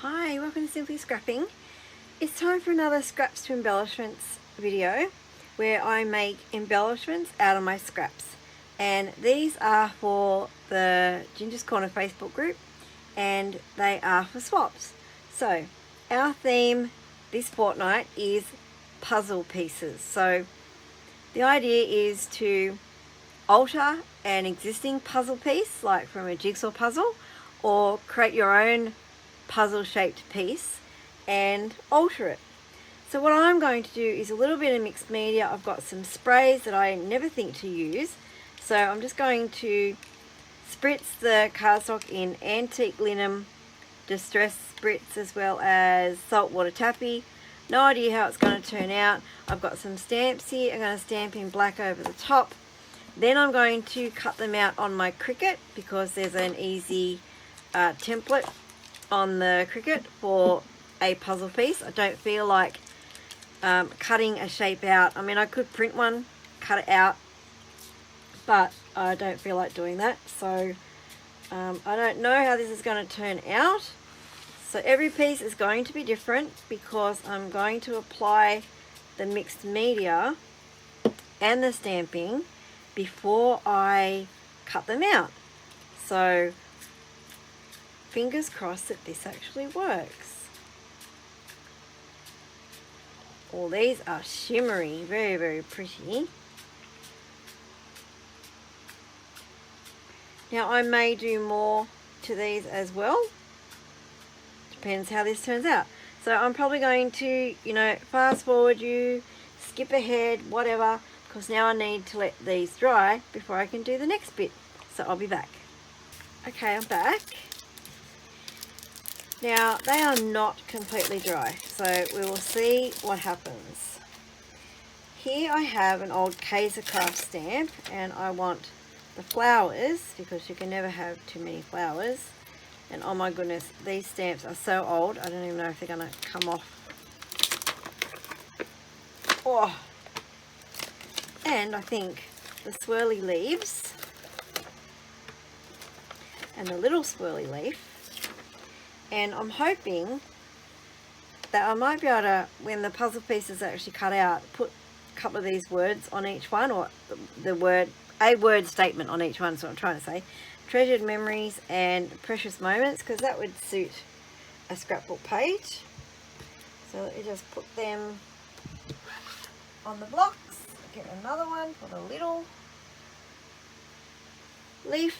Hi, welcome to Simply Scrapping. It's time for another Scraps to Embellishments video where I make embellishments out of my scraps. And these are for the Ginger's Corner Facebook group and they are for swaps. So our theme this fortnight is puzzle pieces. So the idea is to alter an existing puzzle piece, like from a jigsaw puzzle, or create your own puzzle shaped piece and alter it. So what I'm going to do is a little bit of mixed media. I've got some sprays that I never think to use, so I'm just going to spritz the cardstock in antique linen distress spritz as well as saltwater taffy. No idea how it's going to turn out. I've got some stamps here. I'm going to stamp in black over the top. Then I'm going to cut them out on my Cricut because there's an easy template on the Cricut for a puzzle piece. I don't feel like cutting a shape out. I mean, I could print one, cut it out, but I don't feel like doing that. So I don't know how this is going to turn out. So every piece is going to be different because I'm going to apply the mixed media and the stamping before I cut them out. So fingers crossed that this actually works. All these are shimmery, very, very pretty. Now I may do more to these as well. Depends how this turns out. So I'm probably going to, fast forward you, skip ahead, whatever, because now I need to let these dry before I can do the next bit. So I'll be back. Okay, I'm back. Now they are not completely dry, so we will see what happens. Here I have an old Kaiser Craft stamp and I want the flowers because you can never have too many flowers. And oh my goodness, these stamps are so old, I don't even know if they're going to come off. Oh, and I think the swirly leaves and the little swirly leaf. And I'm hoping that I might be able to, when the puzzle pieces are actually cut out, put a couple of these words on each one, or a word statement on each one, is what I'm trying to say. Treasured memories and precious moments, because that would suit a scrapbook page. So let me just put them on the blocks. Get another one for the little leaf.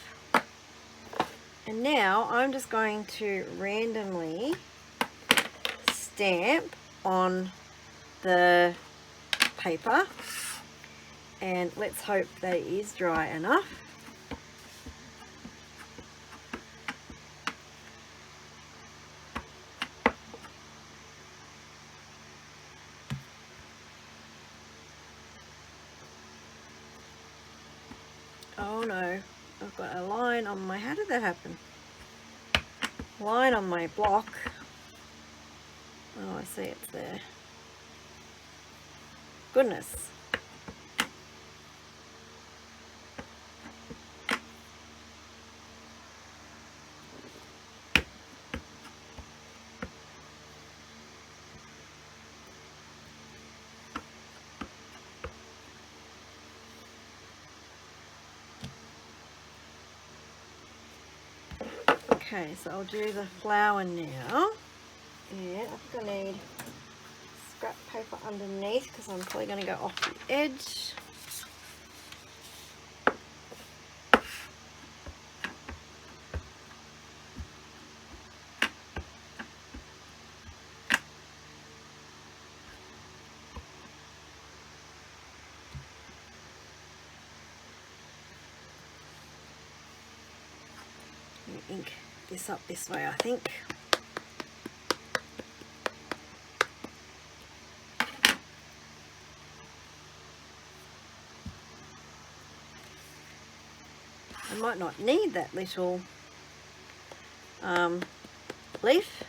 And now I'm just going to randomly stamp on the paper, and let's hope that it is dry enough. Oh no, I've got a line on my, how did that happen? Line on my block. Oh, I see it's there. Goodness. Okay, so I'll do the flower now, and I think I need scrap paper underneath because I'm probably going to go off the edge. Let me ink this up this way, I think. I might not need that little leaf.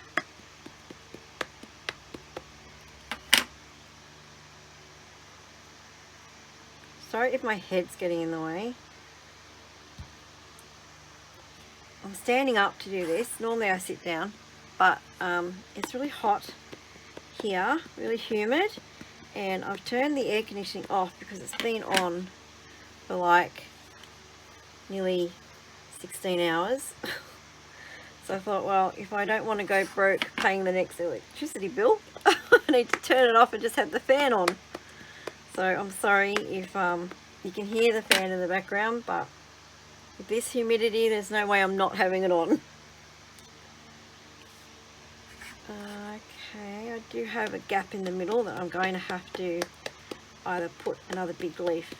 Sorry if my head's getting in the way. I'm standing up to do this. Normally I sit down. but it's really hot here, really humid, and I've turned the air conditioning off because it's been on for like nearly 16 hours. So I thought, well, if I don't want to go broke paying the next electricity bill, I need to turn it off and just have the fan on. So I'm sorry if you can hear the fan in the background, but with this humidity, there's no way I'm not having it on. Okay, I do have a gap in the middle that I'm going to have to either put another big leaf.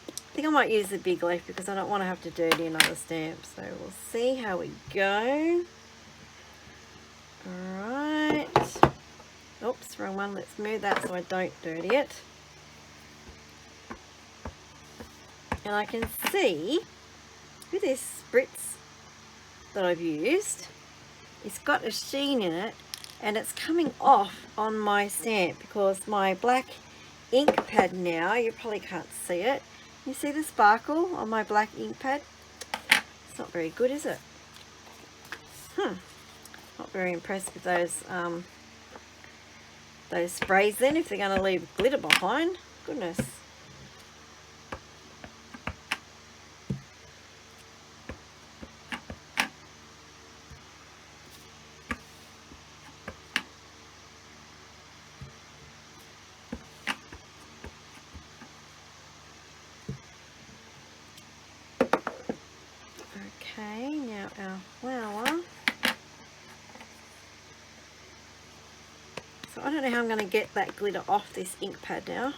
I think I might use the big leaf because I don't want to have to dirty another stamp. So we'll see how we go. Alright. Oops, wrong one. Let's move that so I don't dirty it. And I can see with this spritz that I've used, it's got a sheen in it and it's coming off on my stamp because my black ink pad now, you probably can't see it. You see the sparkle on my black ink pad? It's not very good, is it? Not very impressed with those sprays then, if they're going to leave glitter behind. Goodness. Okay, now our flower. So I don't know how I'm going to get that glitter off this ink pad now.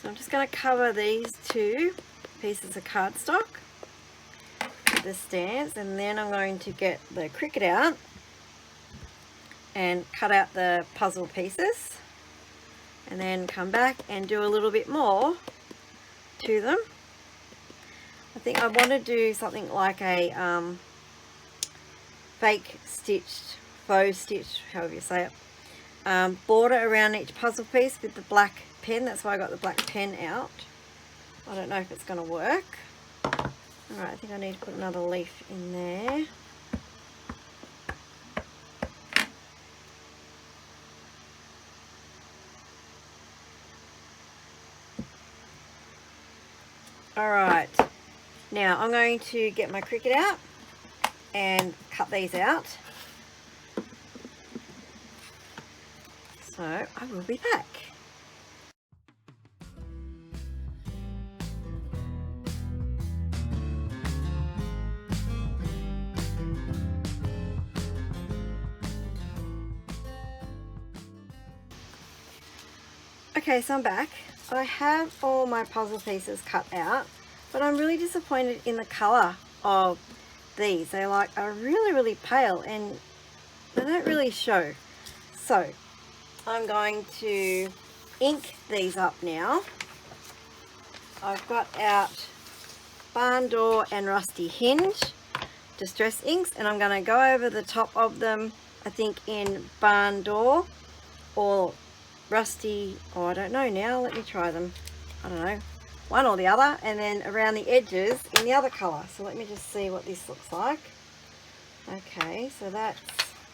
So I'm just going to cover these two pieces of cardstock with the stamps, and then I'm going to get the Cricut out and cut out the puzzle pieces, and then come back and do a little bit more to them. I think I want to do something like a fake stitched, faux stitched, however you say it, border around each puzzle piece with the black pen. That's why I got the black pen out. I don't know if it's going to work. Alright, I think I need to put another leaf in there. Alright, now I'm going to get my Cricut out and cut these out. So I will be back. Okay, so I'm back. I have all my puzzle pieces cut out, but I'm really disappointed in the colour of these. They are really pale and they don't really show. So I'm going to ink these up now. I've got out Barn Door and Rusty Hinge distress inks, and I'm going to go over the top of them, I think in Barn Door or Rusty, oh I don't know now, let me try them. I don't know, one or the other, and then around the edges in the other colour. So let me just see what this looks like. Okay, so that's,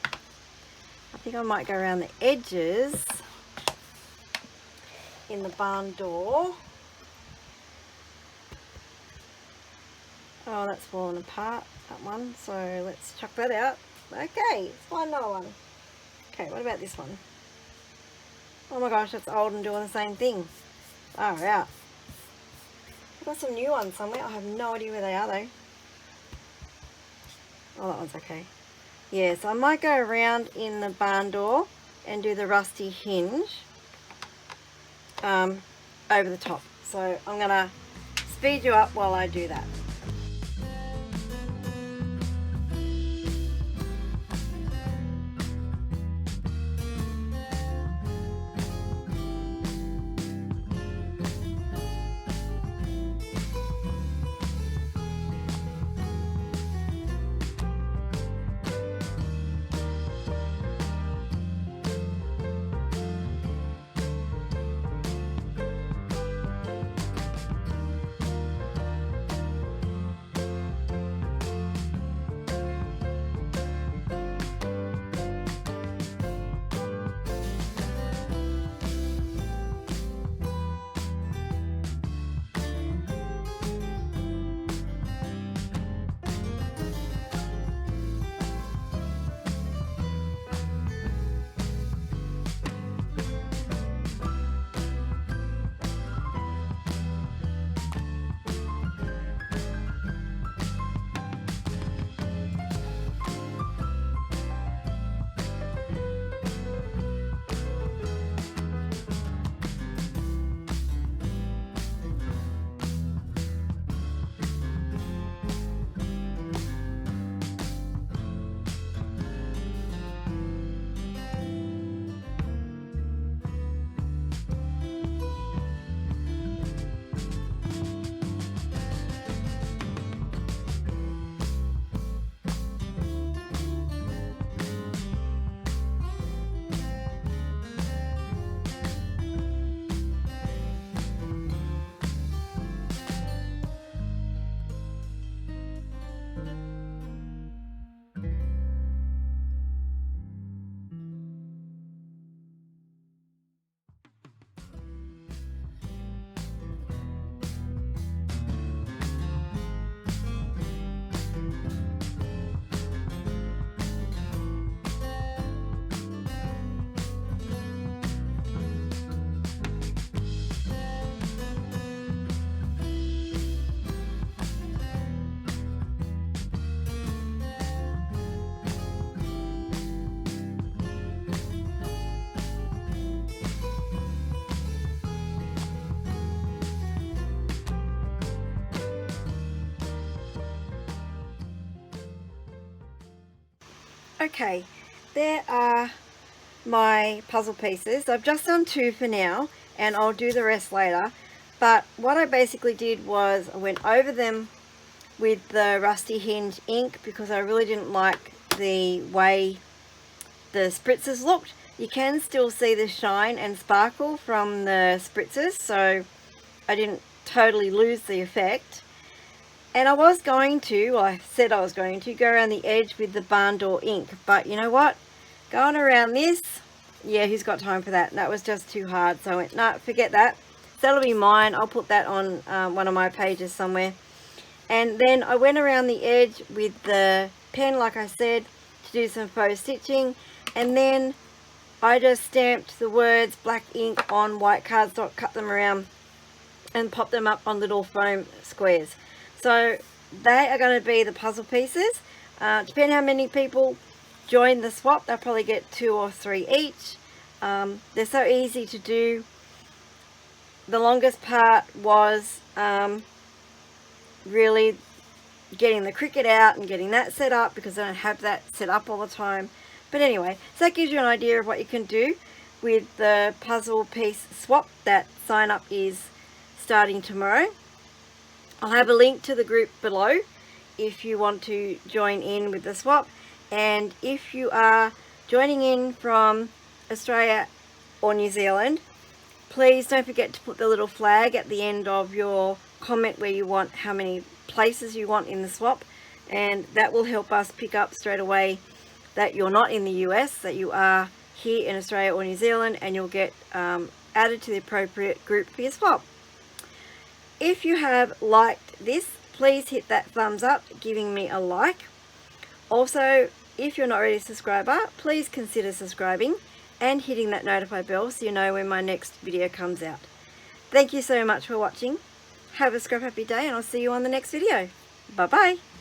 I think I might go around the edges in the Barn Door. Oh, that's fallen apart, that one, so let's chuck that out. Okay, let's find another one. Okay, what about this one? Oh my gosh, that's old and doing the same thing. Oh, yeah. I've got some new ones somewhere. I have no idea where they are though. Oh, that one's okay. Yeah, so I might go around in the Barn Door and do the Rusty Hinge over the top. So I'm going to speed you up while I do that. Okay, there are my puzzle pieces. I've just done 2 for now, and I'll do the rest later. But what I basically did was I went over them with the Rusty Hinge ink because I really didn't like the way the spritzers looked. You can still see the shine and sparkle from the spritzers, so I didn't totally lose the effect. And I was going to, well, I said I was going to, go around the edge with the barn door ink. But you know what? Going around this, yeah, who's got time for that? That was just too hard. So I went, no, forget that. That'll be mine. I'll put that on one of my pages somewhere. And then I went around the edge with the pen, like I said, to do some faux stitching. And then I just stamped the words black ink on white cardstock, cut them around and pop them up on little foam squares. So they are going to be the puzzle pieces. Depending how many people join the swap, they'll probably get 2 or 3 each. They're so easy to do. The longest part was really getting the Cricut out and getting that set up, because I don't have that set up all the time. But anyway, so that gives you an idea of what you can do with the puzzle piece swap. That sign up is starting tomorrow. I'll have a link to the group below if you want to join in with the swap. And if you are joining in from Australia or New Zealand, please don't forget to put the little flag at the end of your comment where you want how many places you want in the swap, and that will help us pick up straight away that you're not in the US, that you are here in Australia or New Zealand, and you'll get added to the appropriate group for your swap. If you have liked this, please hit that thumbs up, giving me a like. Also, if you're not already a subscriber, please consider subscribing and hitting that notify bell so you know when my next video comes out. Thank you so much for watching. Have a scrap happy day, and I'll see you on the next video. Bye bye.